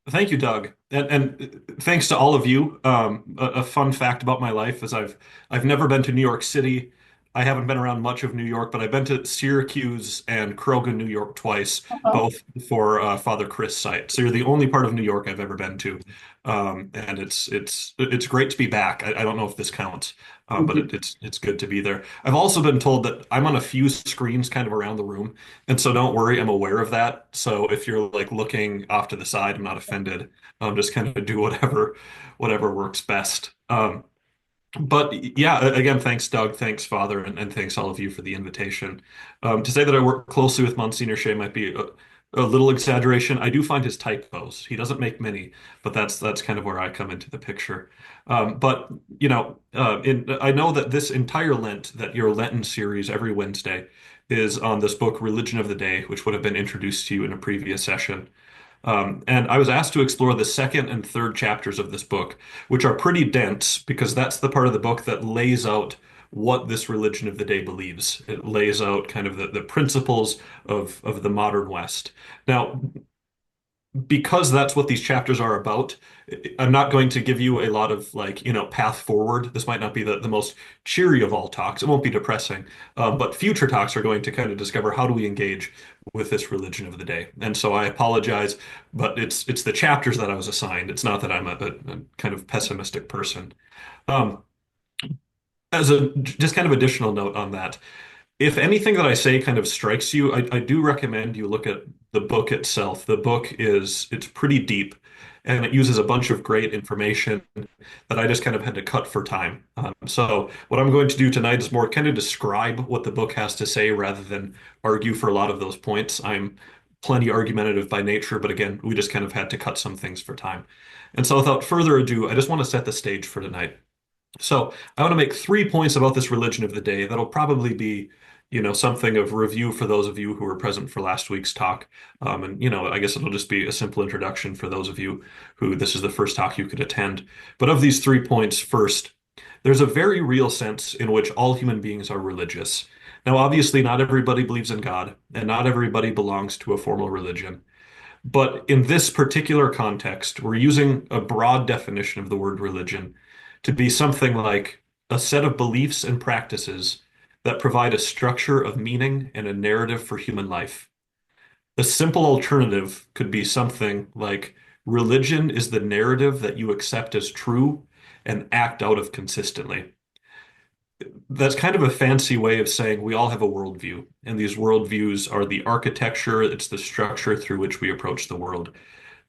Thank you, Doug, and thanks to all of you. A fun fact about my life is I've never been to New York City. I haven't been around much of New York, but I've been to Syracuse and Krogan, New York twice, Uh-huh. both for Father Chris' site. So you're the only part of New York I've ever been to, and it's great to be back. I don't know if this counts, but Mhm. it's good to be there. I've also been told that I'm on a few screens kind of around the room. And so don't worry, I'm aware of that. So if you're like looking off to the side, I'm not offended. Just kind of do whatever works best. But yeah, again, thanks, Doug. Thanks, Father, and thanks all of you for the invitation. To say that I work closely with Monsignor Shea might be a little exaggeration. I do find his typos. He doesn't make many, but that's kind of where I come into the picture. But I know that this entire Lent, that your Lenten series every Wednesday is on this book, Religion of the Day, which would have been introduced to you in a previous session. And I was asked to explore the second and third chapters of this book, which are pretty dense because that's the part of the book that lays out what this religion of the day believes. It lays out kind of the principles of the modern West. Now, because that's what these chapters are about, I'm not going to give you a lot of path forward. This might not be the most cheery of all talks. It won't be depressing. But future talks are going to kind of discover how do we engage with this religion of the day. And so I apologize, but it's the chapters that I was assigned. It's not that I'm a kind of pessimistic person. Um, as a just kind of additional note on that, if anything that I say kind of strikes you, I do recommend you look at the book itself. The book it's pretty deep and it uses a bunch of great information that I just kind of had to cut for time. So what I'm going to do tonight is more kind of describe what the book has to say rather than argue for a lot of those points. I'm plenty argumentative by nature, but again, we just kind of had to cut some things for time. And so without further ado, I just want to set the stage for tonight. So I want to make 3 points about this religion of the day. That'll probably be, something of review for those of you who were present for last week's talk. And I guess it'll just be a simple introduction for those of you who this is the first talk you could attend. But of these 3 points, first, there's a very real sense in which all human beings are religious. Now, obviously, not everybody believes in God, and not everybody belongs to a formal religion. But in this particular context, we're using a broad definition of the word religion to be something like a set of beliefs and practices that provide a structure of meaning and a narrative for human life. A simple alternative could be something like religion is the narrative that you accept as true and act out of consistently. That's kind of a fancy way of saying we all have a worldview, and these worldviews are the architecture, it's the structure through which we approach the world.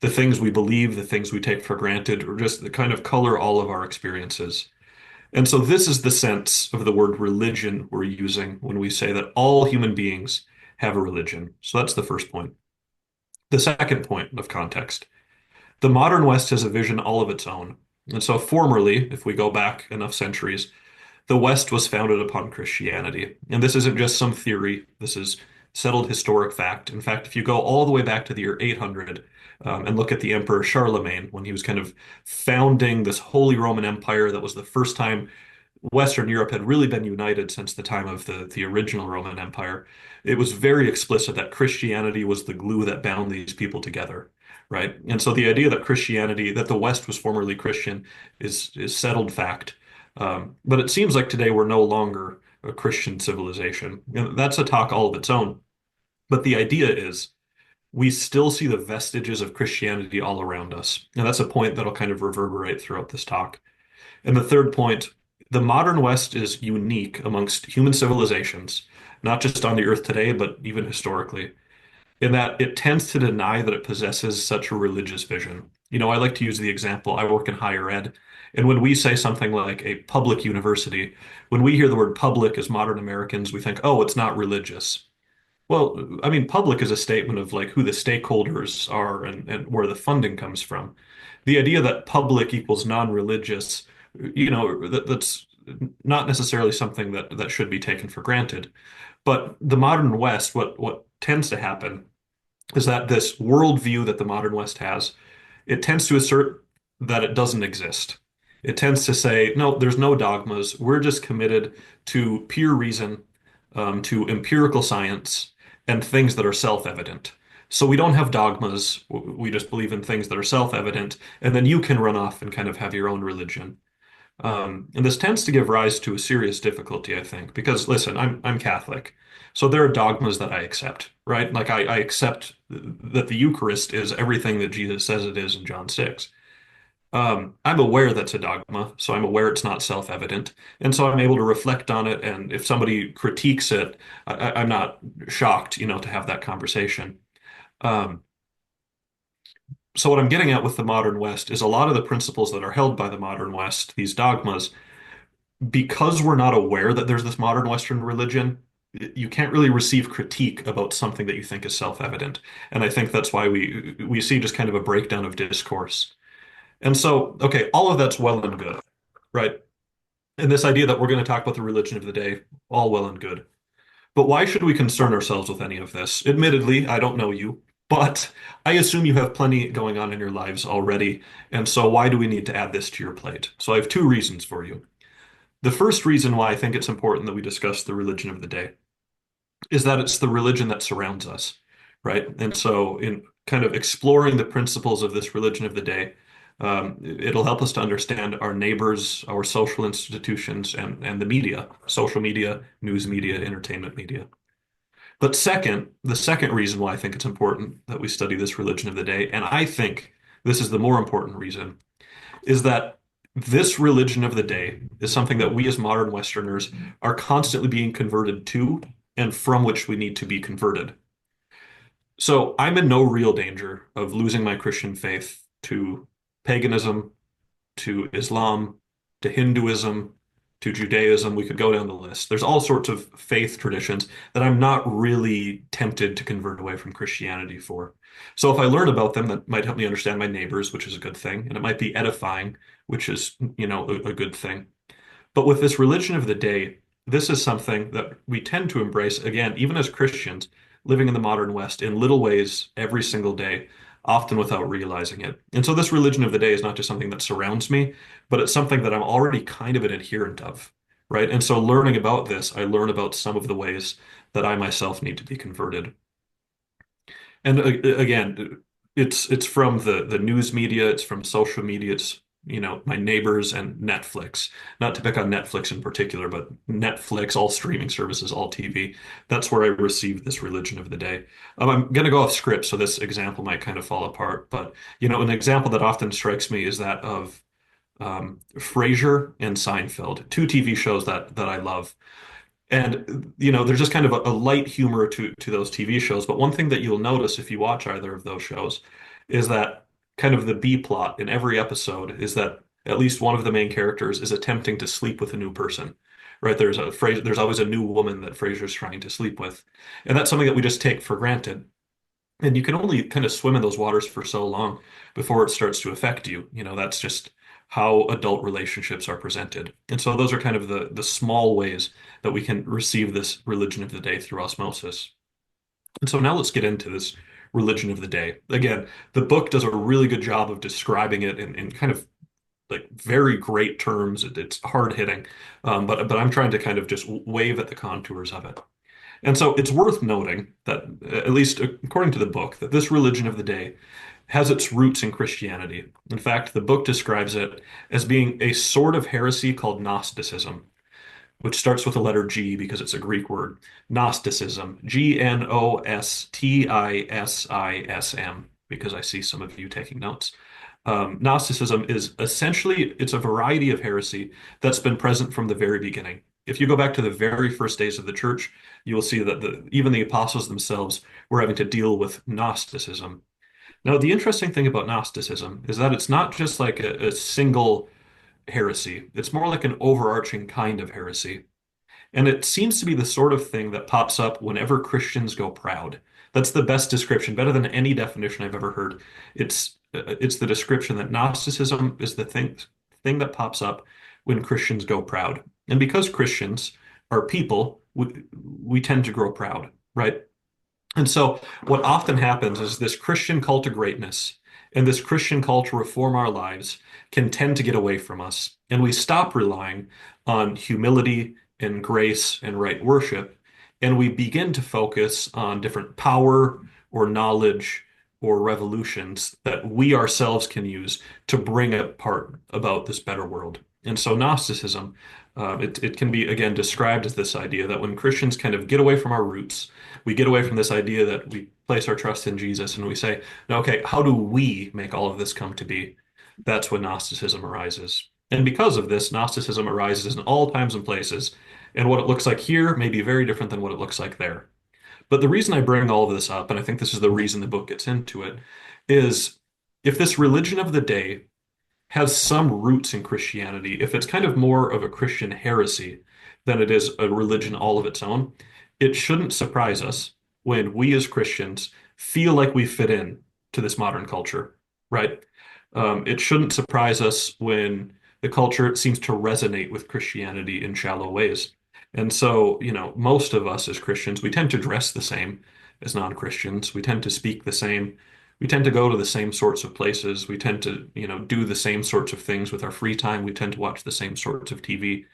The things we believe, the things we take for granted, or just the kind of color all of our experiences. And so this is the sense of the word religion we're using when we say that all human beings have a religion. So that's the first point. The second point of context. The modern West has a vision all of its own. And so formerly, if we go back enough centuries, the West was founded upon Christianity. And this isn't just some theory, this is settled historic fact. In fact, if you go all the way back to the year 800 and look at the Emperor Charlemagne, when he was kind of founding this Holy Roman Empire, that was the first time Western Europe had really been united since the time of the original Roman Empire. It was very explicit that Christianity was the glue that bound these people together, right? And so the idea that Christianity, that the West was formerly Christian, is settled fact. But it seems like today we're no longer a Christian civilization. And that's a talk all of its own. But the idea is we still see the vestiges of Christianity all around us. And that's a point that'll kind of reverberate throughout this talk. And the third point, the modern West is unique amongst human civilizations, not just on the earth today, but even historically, in that it tends to deny that it possesses such a religious vision. I like to use the example, I work in higher ed, and when we say something like a public university, when we hear the word public as modern Americans, we think, oh, it's not religious. Well, I mean, public is a statement of like who the stakeholders are and where the funding comes from. The idea that public equals non-religious, that's not necessarily something that should be taken for granted. But the modern West, what tends to happen is that this worldview that the modern West has, it tends to assert that it doesn't exist. It tends to say, no, there's no dogmas. We're just committed to pure reason, to empirical science, and things that are self-evident. So we don't have dogmas. We just believe in things that are self-evident, and then you can run off and kind of have your own religion. And this tends to give rise to a serious difficulty, I think, because listen, I'm Catholic, so there are dogmas that I accept, right? Like I accept that the Eucharist is everything that Jesus says it is in John 6. I'm aware that's a dogma, so I'm aware it's not self-evident, and so I'm able to reflect on it. And if somebody critiques it, I'm not shocked, to have that conversation. Um, so what I'm getting at with the modern West is a lot of the principles that are held by the modern West, these dogmas, because we're not aware that there's this modern Western religion, you can't really receive critique about something that you think is self-evident. And I think that's why we see just kind of a breakdown of discourse. And so, okay, all of that's well and good, right? And this idea that we're going to talk about the religion of the day, all well and good. But why should we concern ourselves with any of this? Admittedly, I don't know you, but I assume you have plenty going on in your lives already. And so why do we need to add this to your plate? So I have two reasons for you. The first reason why I think it's important that we discuss the religion of the day is that it's the religion that surrounds us, right? And so, in kind of exploring the principles of this religion of the day, it'll help us to understand our neighbors, our social institutions, and the media, social media, news media, entertainment media. But second, the second reason why I think it's important that we study this religion of the day, and I think this is the more important reason, is that this religion of the day is something that we as modern Westerners are constantly being converted to and from which we need to be converted. So I'm in no real danger of losing my Christian faith to paganism, to Islam, to Hinduism, to Judaism. We could go down the list. There's all sorts of faith traditions that I'm not really tempted to convert away from Christianity for. So if I learn about them, that might help me understand my neighbors, which is a good thing, and it might be edifying, which is, a good thing. But with this religion of the day, this is something that we tend to embrace, again, even as Christians living in the modern West in little ways every single day, often without realizing it. And so this religion of the day is not just something that surrounds me, but it's something that I'm already kind of an adherent of, right? And so learning about this, I learn about some of the ways that I myself need to be converted. And again, it's from the news media, it's from social media, it's my neighbors and Netflix. Not to pick on Netflix in particular, but Netflix, all streaming services, all TV. That's where I received this religion of the day. I'm going to go off script, so this example might kind of fall apart. But an example that often strikes me is that of Frasier and Seinfeld, two TV shows that I love. And there's just kind of a light humor to those TV shows. But one thing that you'll notice if you watch either of those shows is that kind of the B plot in every episode is that at least one of the main characters is attempting to sleep with a new person. Right? There's always a new woman that Frasier's trying to sleep with. And that's something that we just take for granted. And you can only kind of swim in those waters for so long before it starts to affect you. That's just how adult relationships are presented. And so those are kind of the small ways that we can receive this religion of the day through osmosis. And so now let's get into this religion of the day. Again, the book does a really good job of describing it in kind of like very great terms. It's hard hitting, but I'm trying to kind of just wave at the contours of it. And so it's worth noting that, at least according to the book, that this religion of the day has its roots in Christianity. In fact, the book describes it as being a sort of heresy called Gnosticism, which starts with the letter G because it's a Greek word. Gnosticism, Gnosticism, because I see some of you taking notes. Gnosticism is essentially, it's a variety of heresy that's been present from the very beginning. If you go back to the very first days of the church, you will see that even the apostles themselves were having to deal with Gnosticism. Now, the interesting thing about Gnosticism is that it's not just like a single heresy. It's more like an overarching kind of heresy. And it seems to be the sort of thing that pops up whenever Christians go proud. That's the best description, better than any definition I've ever heard. It's the description that Gnosticism is the thing that pops up when Christians go proud. And because Christians are people, we tend to grow proud, right? And so what often happens is this Christian call to greatness and this Christian call to reform our lives can tend to get away from us. And we stop relying on humility and grace and right worship. And we begin to focus on different power or knowledge or revolutions that we ourselves can use to bring apart about this better world. And so Gnosticism, it can be again described as this idea that when Christians kind of get away from our roots, we get away from this idea that we place our trust in Jesus and we say, okay, how do we make all of this come to be? That's when Gnosticism arises. And because of this, Gnosticism arises in all times and places. And what it looks like here may be very different than what it looks like there. But the reason I bring all of this up, and I think this is the reason the book gets into it, is if this religion of the day has some roots in Christianity, if it's kind of more of a Christian heresy than it is a religion all of its own, it shouldn't surprise us when we as Christians feel like we fit in to this modern culture, right? It shouldn't surprise us when the culture seems to resonate with Christianity in shallow ways. And so, most of us as Christians, we tend to dress the same as non-Christians. We tend to speak the same. We tend to go to the same sorts of places. We tend to, do the same sorts of things with our free time. We tend to watch the same sorts of TV.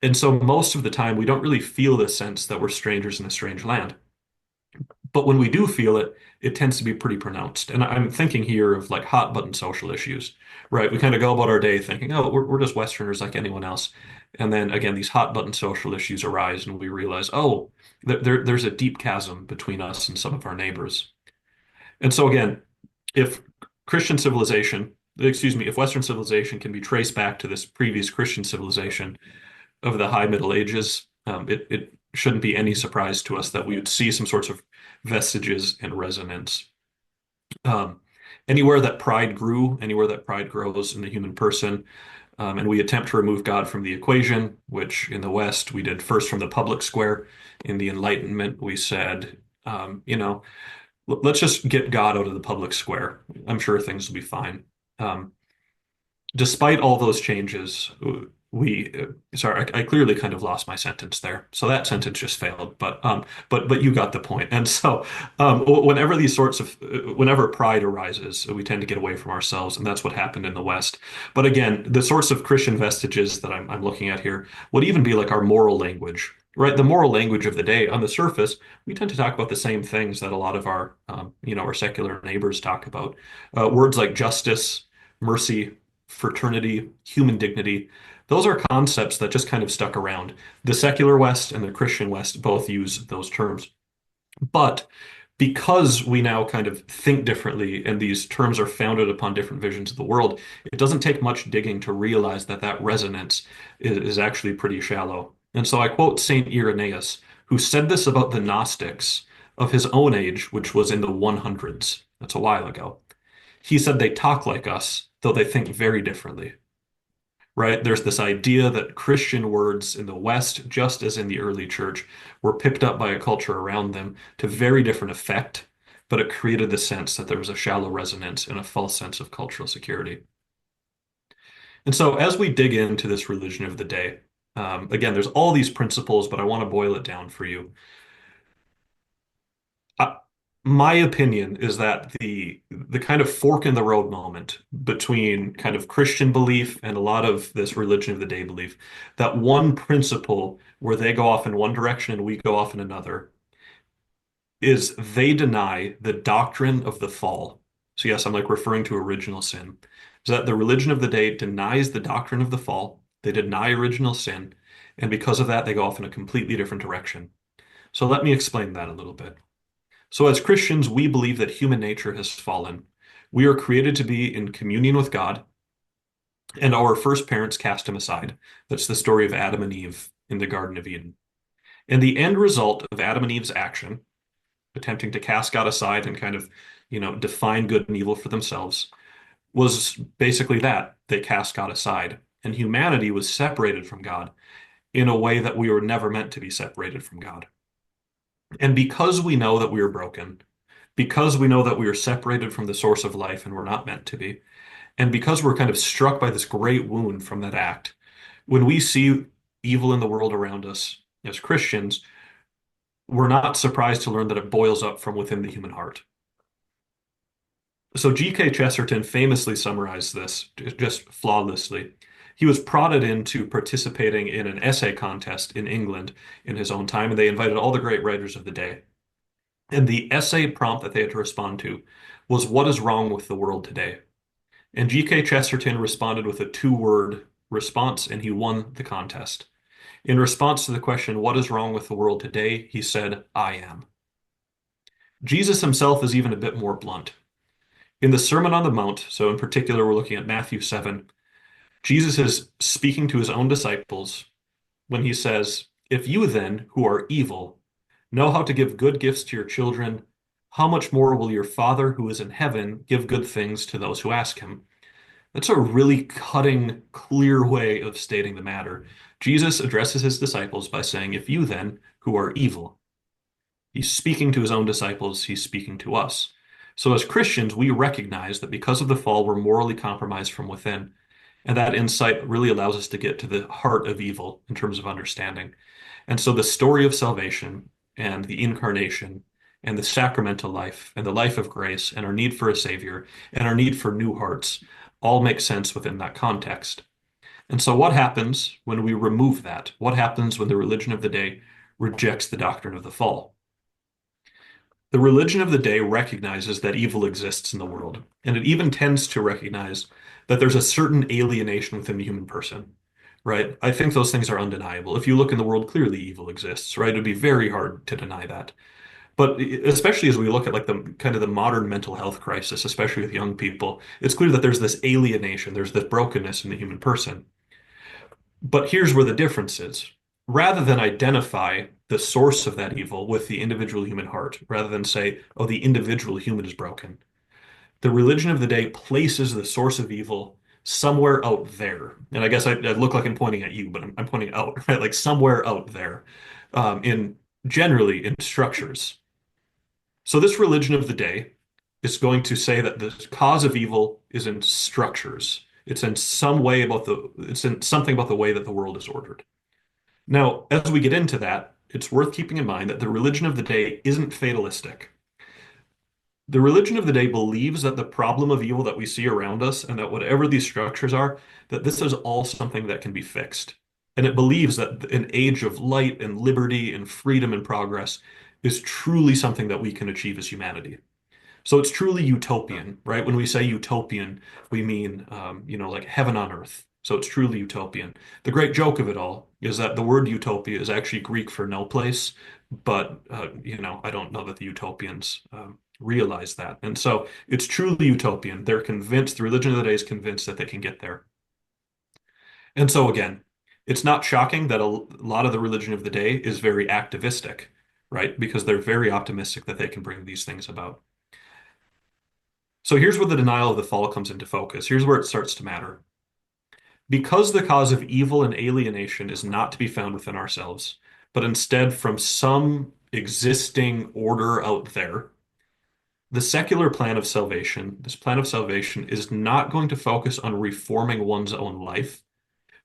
And so most of the time, we don't really feel the sense that we're strangers in a strange land. But when we do feel it, it tends to be pretty pronounced. And I'm thinking here of like hot button social issues, right? We kind of go about our day thinking, oh, we're just Westerners like anyone else. And then again, these hot button social issues arise and we realize, oh, there's a deep chasm between us and some of our neighbors. And so again, if Christian civilization, excuse me, if Western civilization can be traced back to this previous Christian civilization of the High Middle Ages, it shouldn't be any surprise to us that we would see some sorts of vestiges and resonance. Um, Anywhere that pride grew, anywhere that pride grows in the human person, and we attempt to remove God from the equation, which in the West we did first from the public square. In the Enlightenment, we said, let's just get God out of the public square. I'm sure things will be fine. Um, Despite all those changes, sorry, I clearly kind of lost my sentence there. So that sentence just failed, but you got the point. And so, whenever whenever pride arises, we tend to get away from ourselves, and that's what happened in the West. But again, the sorts of Christian vestiges that I'm looking at here would even be like our moral language, right? The moral language of the day. On the surface, we tend to talk about the same things that a lot of our secular neighbors talk about. Words like justice, mercy, fraternity, human dignity. Those are concepts that just kind of stuck around. The secular West and the Christian West both use those terms. But because we now kind of think differently and these terms are founded upon different visions of the world, it doesn't take much digging to realize that that resonance is actually pretty shallow. And so I quote Saint Irenaeus, who said this about the Gnostics of his own age, which was in the 100s. That's a while ago. He said they talk like us, though they think very differently, right? There's this idea that Christian words in the West, just as in the early church, were picked up by a culture around them to very different effect, but it created the sense that there was a shallow resonance and a false sense of cultural security. And so as we dig into this religion of the day, again, there's all these principles, but I want to boil it down for you. Uh, my opinion is that the kind of fork in the road moment between kind of Christian belief and a lot of this religion of the day belief, that one principle where they go off in one direction and we go off in another, is they deny the doctrine of the fall. So yes, I'm like referring to original sin. So that the religion of the day denies the doctrine of the fall. They deny original sin, and because of that, they go off in a completely different direction. So let me explain that a little bit. So, as Christians, we believe that human nature has fallen. We are created to be in communion with God, and our first parents cast him aside. That's the story of Adam and Eve in the Garden of Eden. And the end result of Adam and Eve's action, attempting to cast God aside and kind of, define good and evil for themselves, was basically that they cast God aside. And humanity was separated from God in a way that we were never meant to be separated from God. And because we know that we are broken, because we know that we are separated from the source of life and we're not meant to be, and because we're kind of struck by this great wound from that act, when we see evil in the world around us as Christians, we're not surprised to learn that it boils up from within the human heart. So G.K. Chesterton famously summarized this just flawlessly. He was prodded into participating in an essay contest in England in his own time, and they invited all the great writers of the day. And the essay prompt that they had to respond to was, "What is wrong with the world today?" And G.K. Chesterton responded with a two-word response, and he won the contest. In response to the question, "What is wrong with the world today?" he said, "I am." Jesus himself is even a bit more blunt. In the Sermon on the Mount, so in particular, we're looking at Matthew 7, Jesus is speaking to his own disciples when he says, "If you then, who are evil, know how to give good gifts to your children, how much more will your Father who is in heaven give good things to those who ask him?" That's a really cutting, clear way of stating the matter. Jesus addresses his disciples by saying, "If you then, who are evil," he's speaking to his own disciples, he's speaking to us. So as Christians, we recognize that because of the fall, we're morally compromised from within. And that insight really allows us to get to the heart of evil in terms of understanding. And so the story of salvation and the incarnation and the sacramental life and the life of grace and our need for a savior and our need for new hearts all make sense within that context. And so what happens when we remove that? What happens when the religion of the day rejects the doctrine of the fall? The religion of the day recognizes that evil exists in the world, and it even tends to recognize that there's a certain alienation within the human person, right? I think those things are undeniable. If you look in the world, clearly evil exists, right? It'd be very hard to deny that. But especially as we look at like the kind of the modern mental health crisis, especially with young people, it's clear that there's this alienation, there's this brokenness in the human person. But here's where the difference is. Rather than identify the source of that evil with the individual human heart, rather than say, oh, the individual human is broken, the religion of the day places the source of evil somewhere out there. And I guess I look like I'm pointing at you, but I'm pointing out, right? Like somewhere out there, in generally in structures. So this religion of the day is going to say that the cause of evil is in structures. It's in something about the way that the world is ordered. Now, as we get into that, it's worth keeping in mind that the religion of the day isn't fatalistic. The religion of the day believes that the problem of evil that we see around us and that whatever these structures are, that this is all something that can be fixed. And it believes that an age of light and liberty and freedom and progress is truly something that we can achieve as humanity. So it's truly utopian, right? When we say utopian, we mean, like heaven on earth. So it's truly utopian. The great joke of it all is that the word utopia is actually Greek for no place, but I don't know that the utopians realize that. And so it's truly utopian. They're convinced, the religion of the day is convinced that they can get there. And so again, it's not shocking that a lot of the religion of the day is very activistic, right? Because they're very optimistic that they can bring these things about. So here's where the denial of the fall comes into focus. Here's where it starts to matter. Because the cause of evil and alienation is not to be found within ourselves, but instead from some existing order out there, the secular plan of salvation, this plan of salvation is not going to focus on reforming one's own life,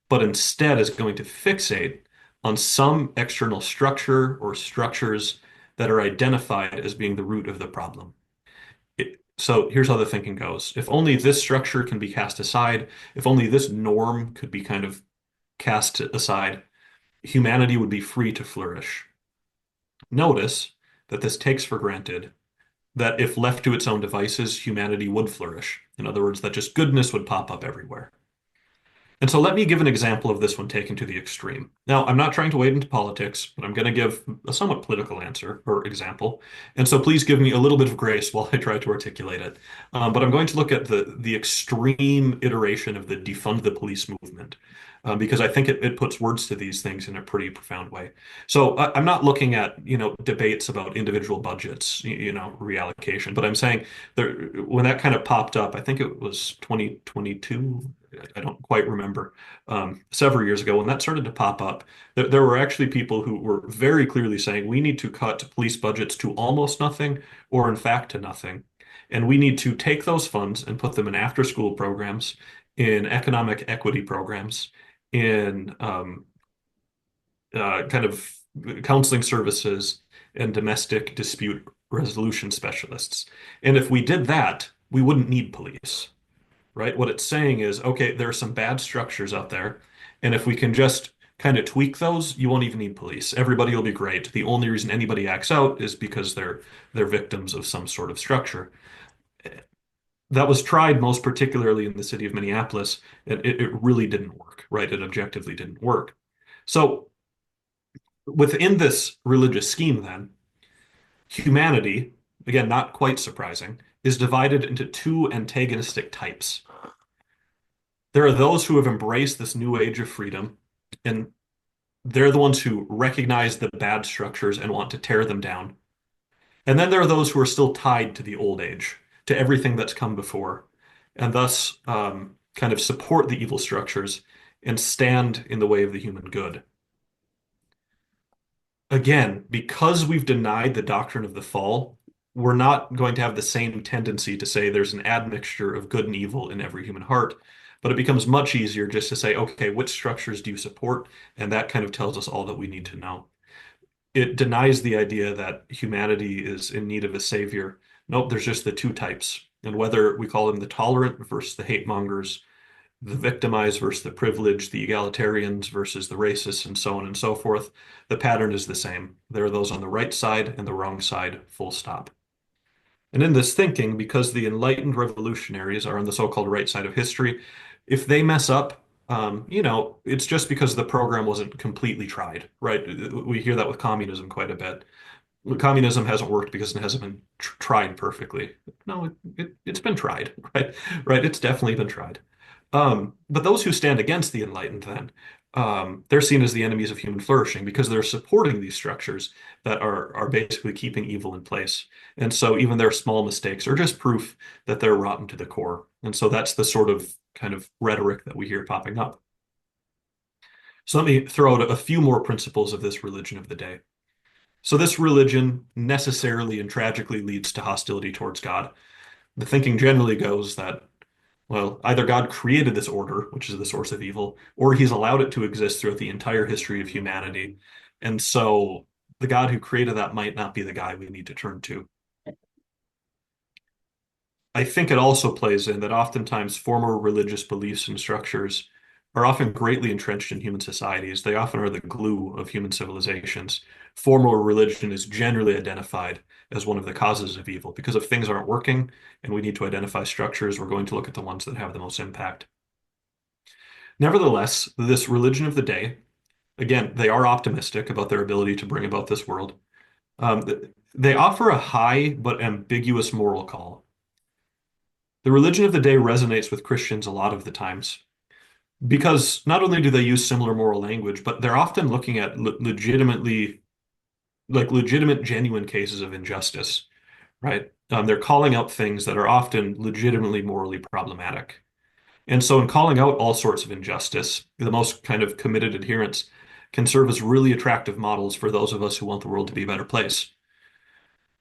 but instead is going to fixate on some external structure or structures that are identified as being the root of the problem. So here's how the thinking goes. If only this structure can be cast aside, if only this norm could be kind of cast aside, humanity would be free to flourish. Notice that this takes for granted that if left to its own devices, humanity would flourish. In other words, that just goodness would pop up everywhere. And so let me give an example of this one taken to the extreme. Now, I'm not trying to wade into politics, but I'm going to give a somewhat political answer or example. And so please give me a little bit of grace while I try to articulate it. But I'm going to look at the extreme iteration of the defund the police movement. Because I think it puts words to these things in a pretty profound way. So I'm not looking at, debates about individual budgets, reallocation, but I'm saying there, when that kind of popped up, I think it was 2022. I don't quite remember, several years ago when that started to pop up, there were actually people who were very clearly saying we need to cut police budgets to almost nothing or in fact to nothing. And we need to take those funds and put them in after school programs, in economic equity programs, in kind of counseling services and domestic dispute resolution specialists. And if we did that, we wouldn't need police, right? What it's saying is, okay, there are some bad structures out there, and if we can just kind of tweak those, you won't even need police. Everybody will be great. The only reason anybody acts out is because they're victims of some sort of structure. That was tried most particularly in the city of Minneapolis, and it really didn't work, right? It objectively didn't work. So within this religious scheme, then, humanity, again, not quite surprising, is divided into two antagonistic types. There are those who have embraced this new age of freedom, and they're the ones who recognize the bad structures and want to tear them down. And then there are those who are still tied to the old age, to everything that's come before, and thus kind of support the evil structures and stand in the way of the human good. Again, because we've denied the doctrine of the fall, we're not going to have the same tendency to say there's an admixture of good and evil in every human heart, but it becomes much easier just to say, okay, which structures do you support? And that kind of tells us all that we need to know. It denies the idea that humanity is in need of a savior. Nope, there's just the two types. And whether we call them the tolerant versus the hate mongers, the victimized versus the privileged, the egalitarians versus the racists, and so on and so forth, the pattern is the same. There are those on the right side and the wrong side, full stop. And in this thinking, because the enlightened revolutionaries are on the so-called right side of history, if they mess up, it's just because the program wasn't completely tried, right? We hear that with communism quite a bit. Communism hasn't worked because it hasn't been tried perfectly. No, it's been tried, right? Right, it's definitely been tried. But those who stand against the enlightened, then, they're seen as the enemies of human flourishing because they're supporting these structures that are basically keeping evil in place. And so even their small mistakes are just proof that they're rotten to the core. And so that's the sort of kind of rhetoric that we hear popping up. So let me throw out a few more principles of this religion of the day. So this religion necessarily and tragically leads to hostility towards God. The thinking generally goes that, well, either God created this order, which is the source of evil, or he's allowed it to exist throughout the entire history of humanity. And so the God who created that might not be the guy we need to turn to. I think it also plays in that oftentimes former religious beliefs and structures are often greatly entrenched in human societies. They often are the glue of human civilizations. Former religion is generally identified as one of the causes of evil because if things aren't working and we need to identify structures, we're going to look at the ones that have the most impact. Nevertheless, this religion of the day, again, they are optimistic about their ability to bring about this world. Um, they offer a high but ambiguous moral call. The religion of the day resonates with Christians a lot of the times because not only do they use similar moral language, but they're often looking at legitimate, genuine cases of injustice, right? They're calling out things that are often legitimately morally problematic. And so, in calling out all sorts of injustice, the most kind of committed adherents can serve as really attractive models for those of us who want the world to be a better place.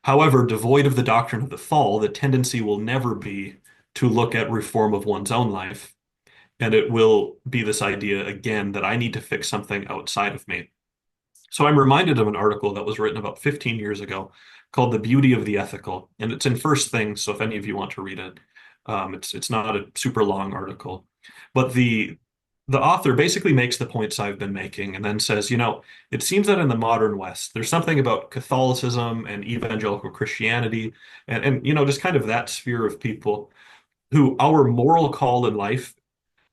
However, devoid of the doctrine of the fall, the tendency will never be to look at reform of one's own life. And it will be this idea again that I need to fix something outside of me. So I'm reminded of an article that was written about 15 years ago called The Beauty of the Ethical. And it's in First Things, so if any of you want to read it, it's not a super long article. But the author basically makes the points I've been making and then says, it seems that in the modern West, there's something about Catholicism and evangelical Christianity and just kind of that sphere of people who our moral call in life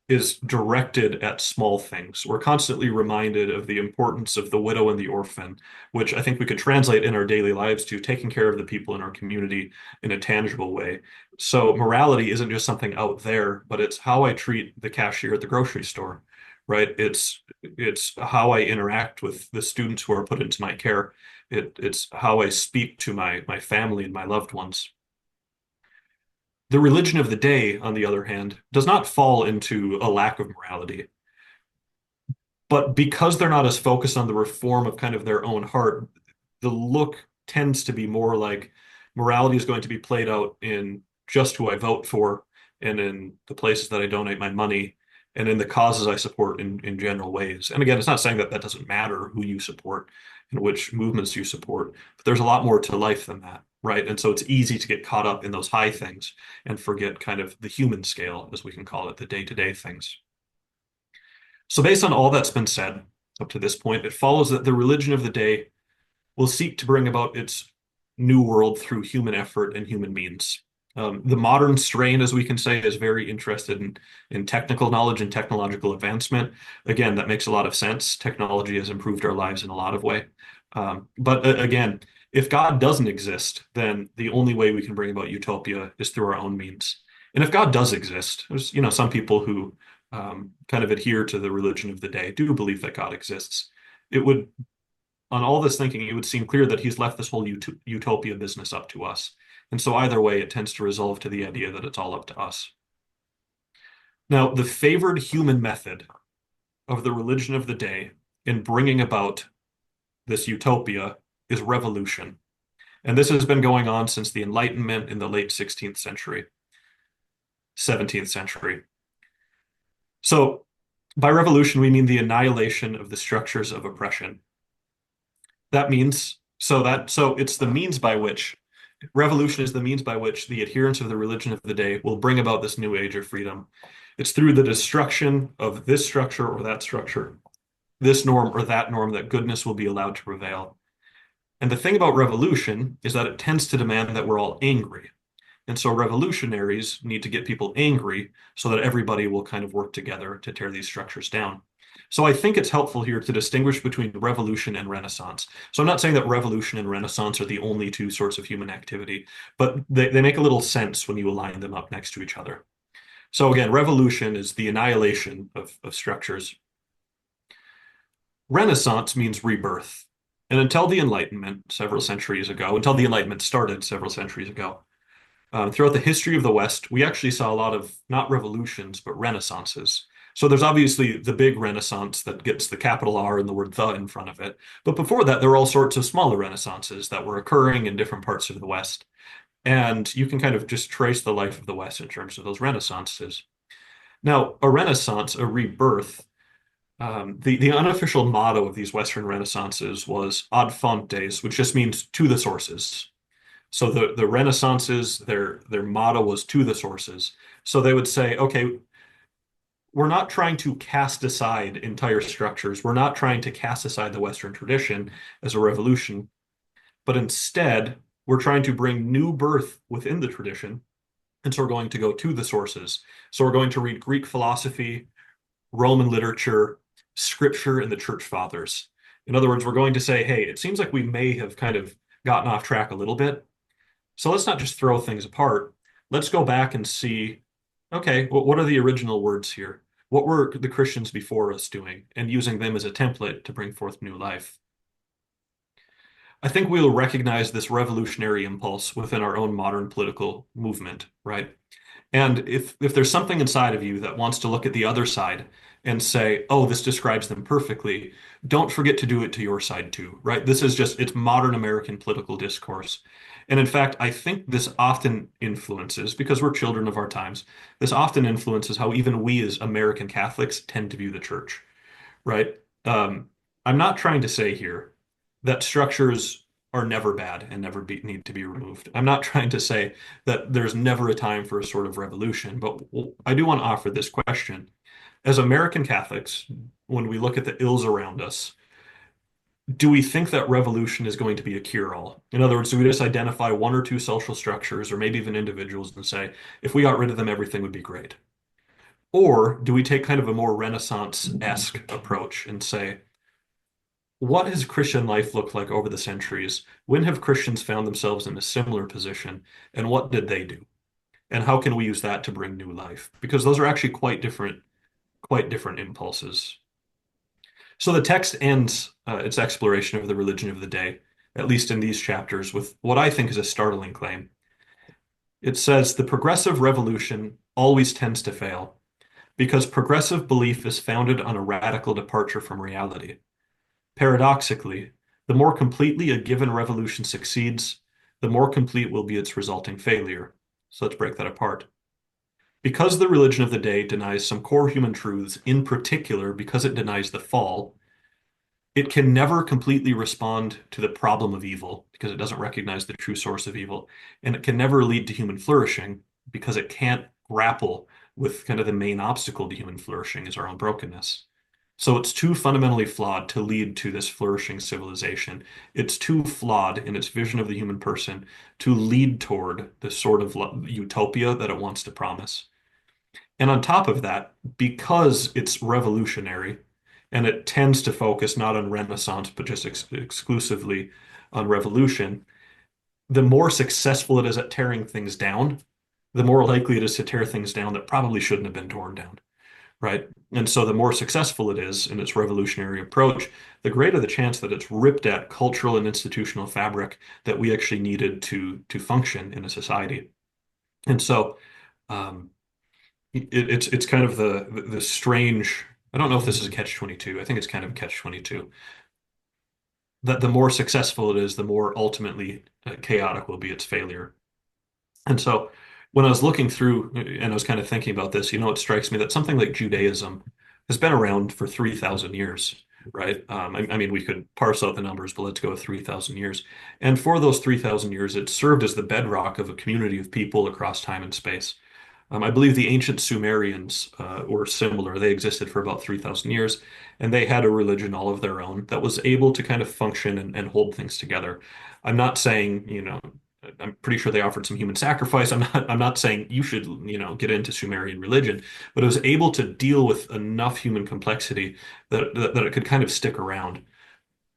is directed at small things. We're constantly reminded of the importance of the widow and the orphan, which I think we could translate in our daily lives to taking care of the people in our community in a tangible way. So morality isn't just something out there, but it's how I treat the cashier at the grocery store, right? It's how I interact with the students who are put into my care. It's how I speak to my family and my loved ones. The religion of the day, on the other hand, does not fall into a lack of morality. But because they're not as focused on the reform of kind of their own heart, the look tends to be more like morality is going to be played out in just who I vote for and in the places that I donate my money and in the causes I support in general ways. And again, it's not saying that that doesn't matter who you support and which movements you support, but there's a lot more to life than that, right? And so it's easy to get caught up in those high things and forget kind of the human scale, as we can call it, the day-to-day things. So based on all that's been said, up to this point, it follows that the religion of the day will seek to bring about its new world through human effort and human means. The modern strain, as we can say, is very interested in technical knowledge and technological advancement. Again, that makes a lot of sense. Technology has improved our lives in a lot of way. But again, if God doesn't exist, then the only way we can bring about utopia is through our own means. And if God does exist, there's, some people who kind of adhere to the religion of the day do believe that God exists. It would, on all this thinking, it would seem clear that he's left this whole utopia business up to us. And so either way, it tends to resolve to the idea that it's all up to us. Now, the favored human method of the religion of the day in bringing about this utopia is revolution. And this has been going on since the Enlightenment in the late 16th century, 17th century. So by revolution, we mean the annihilation of the structures of oppression. That means, so it's the means by which revolution is the means by which the adherents of the religion of the day will bring about this new age of freedom. It's through the destruction of this structure or that structure, this norm or that norm, that goodness will be allowed to prevail. And the thing about revolution is that it tends to demand that we're all angry. And so revolutionaries need to get people angry so that everybody will kind of work together to tear these structures down. So I think it's helpful here to distinguish between revolution and Renaissance. So I'm not saying that revolution and Renaissance are the only two sorts of human activity, but they make a little sense when you align them up next to each other. So again, revolution is the annihilation of structures. Renaissance means rebirth. And until the Enlightenment several centuries ago, until the Enlightenment started several centuries ago, throughout the history of the West, we actually saw a lot of not revolutions, but renaissances. So there's obviously the big Renaissance that gets the capital R and the word the in front of it. But before that, there were all sorts of smaller Renaissances that were occurring in different parts of the West. And you can kind of just trace the life of the West in terms of those Renaissances. Now, a Renaissance, a rebirth, the unofficial motto of these Western Renaissances was ad fontes, which just means to the sources. So the Renaissances, their motto was to the sources. So they would say, okay, we're not trying to cast aside entire structures. We're not trying to cast aside the Western tradition as a revolution, but instead, we're trying to bring new birth within the tradition. And so we're going to go to the sources. So we're going to read Greek philosophy, Roman literature, scripture, and the church fathers. In other words, we're going to say, hey, it seems like we may have kind of gotten off track a little bit. So let's not just throw things apart. Let's go back and see, okay, what are the original words here? What were the Christians before us doing? And using them as a template to bring forth new life. I think we'll recognize this revolutionary impulse within our own modern political movement, right? And if there's something inside of you that wants to look at the other side and say, oh, this describes them perfectly, don't forget to do it to your side too, right? This is just, it's modern American political discourse. And in fact, I think this often influences, because we're children of our times, this often influences how even we as American Catholics tend to view the church, right? I'm not trying to say here that structures are never bad and never need to be removed. I'm not trying to say that there's never a time for a sort of revolution, but I do want to offer this question. As American Catholics, when we look at the ills around us, do we think that revolution is going to be a cure-all? In other words, do we just identify one or two social structures or maybe even individuals and say, if we got rid of them, everything would be great? Or do we take kind of a more Renaissance-esque approach and say, what has Christian life looked like over the centuries? When have Christians found themselves in a similar position? And what did they do? And how can we use that to bring new life? Because those are actually quite different impulses. So the text ends its exploration of the religion of the day, at least in these chapters, with what I think is a startling claim. It says, the progressive revolution always tends to fail because progressive belief is founded on a radical departure from reality. Paradoxically, the more completely a given revolution succeeds, the more complete will be its resulting failure. So let's break that apart. Because the religion of the day denies some core human truths, in particular because it denies the fall, it can never completely respond to the problem of evil because it doesn't recognize the true source of evil. And it can never lead to human flourishing because it can't grapple with kind of the main obstacle to human flourishing is our own brokenness. So it's too fundamentally flawed to lead to this flourishing civilization. It's too flawed in its vision of the human person to lead toward the sort of utopia that it wants to promise. And on top of that, because it's revolutionary and it tends to focus not on Renaissance, but just exclusively on revolution, the more successful it is at tearing things down, the more likely it is to tear things down that probably shouldn't have been torn down, right? And so the more successful it is in its revolutionary approach, the greater the chance that it's ripped at cultural and institutional fabric that we actually needed to function in a society. And so um, it's kind of the strange. I don't know if this is a catch-22. I think it's kind of a catch-22. That the more successful it is, the more ultimately chaotic will be its failure. And so when I was looking through and I was kind of thinking about this, it strikes me that something like Judaism has been around for 3,000 years, right? I mean, we could parse out the numbers, but let's go with 3,000 years. And for those 3,000 years, it served as the bedrock of a community of people across time and space. I believe the ancient Sumerians were similar. They existed for about 3,000 years, and they had a religion all of their own that was able to kind of function and hold things together. I'm not saying, I'm pretty sure they offered some human sacrifice. I'm not saying you should, get into Sumerian religion, but it was able to deal with enough human complexity that it could kind of stick around.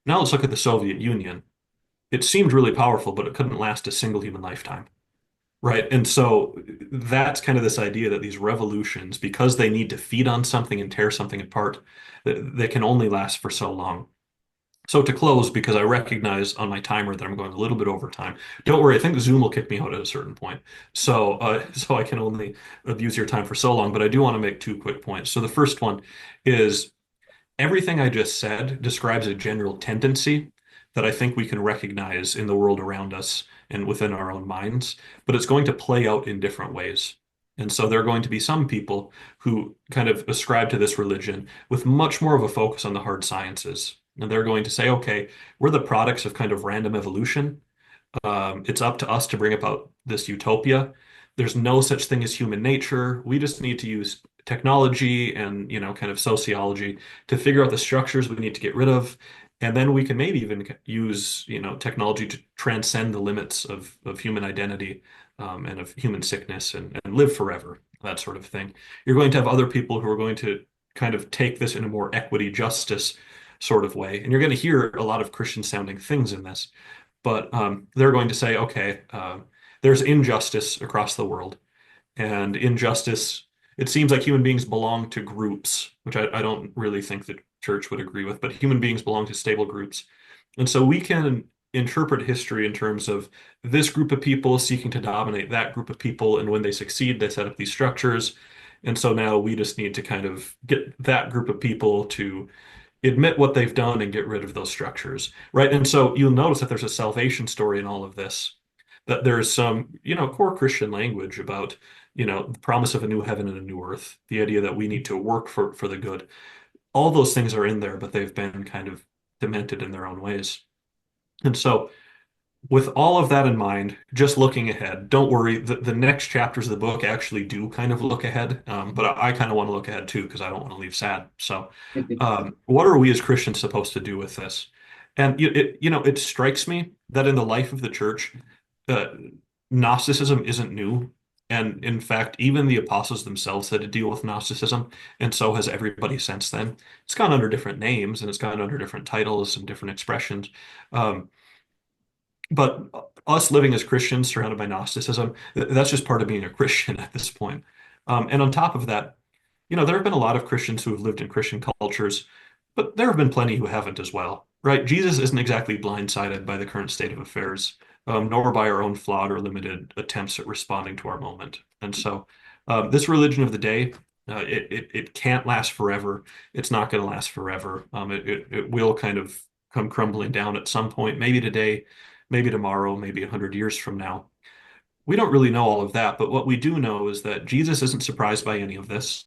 Now let's look at the Soviet Union. It seemed really powerful, but it couldn't last a single human lifetime. Right. And so that's kind of this idea that these revolutions, because they need to feed on something and tear something apart, they can only last for so long. So to close, because I recognize on my timer that I'm going a little bit over time. Don't worry, I think Zoom will kick me out at a certain point. So I can only abuse your time for so long, but I do want to make two quick points. So the first one is everything I just said describes a general tendency that I think we can recognize in the world around us and within our own minds, but it's going to play out in different ways. And so there are going to be some people who kind of ascribe to this religion with much more of a focus on the hard sciences. And they're going to say, okay, we're the products of kind of random evolution. It's up to us to bring about this utopia. There's no such thing as human nature. We just need to use technology and, kind of sociology to figure out the structures we need to get rid of. And then we can maybe even use, technology to transcend the limits of human identity, and of human sickness and live forever, that sort of thing. You're going to have other people who are going to kind of take this in a more equity justice sort of way. And you're going to hear a lot of Christian sounding things in this. But they're going to say, okay, there's injustice across the world. And injustice, it seems like human beings belong to groups, which I don't really think the church would agree with, but human beings belong to stable groups. And so we can interpret history in terms of this group of people seeking to dominate that group of people. And when they succeed, they set up these structures. And so now we just need to kind of get that group of people to admit what they've done and get rid of those structures, right? And so you'll notice that there's a salvation story in all of this, that there's some, core Christian language about, the promise of a new heaven and a new earth, the idea that we need to work for the good. All those things are in there, but they've been kind of demented in their own ways. And so with all of that in mind, just looking ahead, don't worry, the next chapters of the book actually do kind of look ahead, but I kind of want to look ahead too because I don't want to leave sad. So, what are we as Christians supposed to do with this? And it strikes me that in the life of the church, uh, Gnosticism isn't new. And in fact, even the apostles themselves had to deal with Gnosticism, and so has everybody since then. It's gone under different names and it's gone under different titles and different expressions. Um, but us living as Christians surrounded by Gnosticism, that's just part of being a Christian at this point. And on top of that, there have been a lot of Christians who have lived in Christian cultures, but there have been plenty who haven't as well, right? Jesus isn't exactly blindsided by the current state of affairs, nor by our own flawed or limited attempts at responding to our moment. And so, this religion of the day, it can't last forever. It's not going to last forever. It will kind of come crumbling down at some point, maybe today, maybe tomorrow, maybe 100 years from now. We don't really know all of that, but what we do know is that Jesus isn't surprised by any of this.